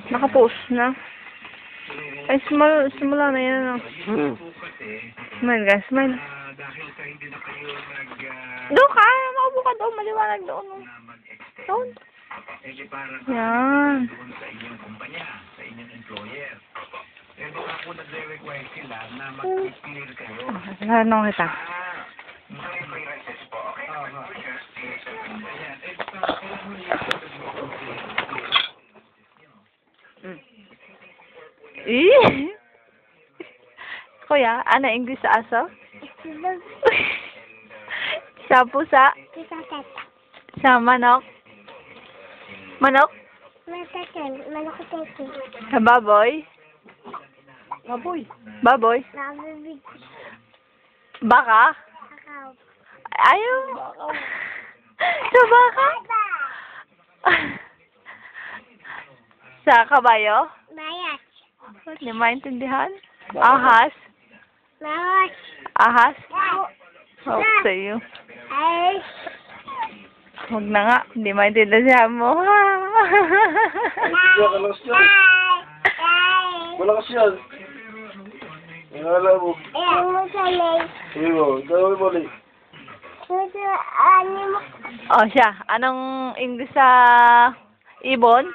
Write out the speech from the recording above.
Nakapost na. Ay, simula na yan. Smile guys, smile. Doon ka, maupo ka doon, maliwanag doon. Doon. Yan. Tanong kita. Kuya, ano English sa aso? Sa pusa? Sa manok? Manok? Sa baboy? Baboy? Baka? Ayaw. Sa baka? Sa kabayo? Bayas. Hindi maintindihan? Ahas? Bayas. Ahas? Oh, sa iyo. Ay. Huwag na nga. Hindi maintindihan mo. Malakas yan. Ingala mo. Sige mo, gawin mo ulit. Oh, siya. Anong English sa ibon?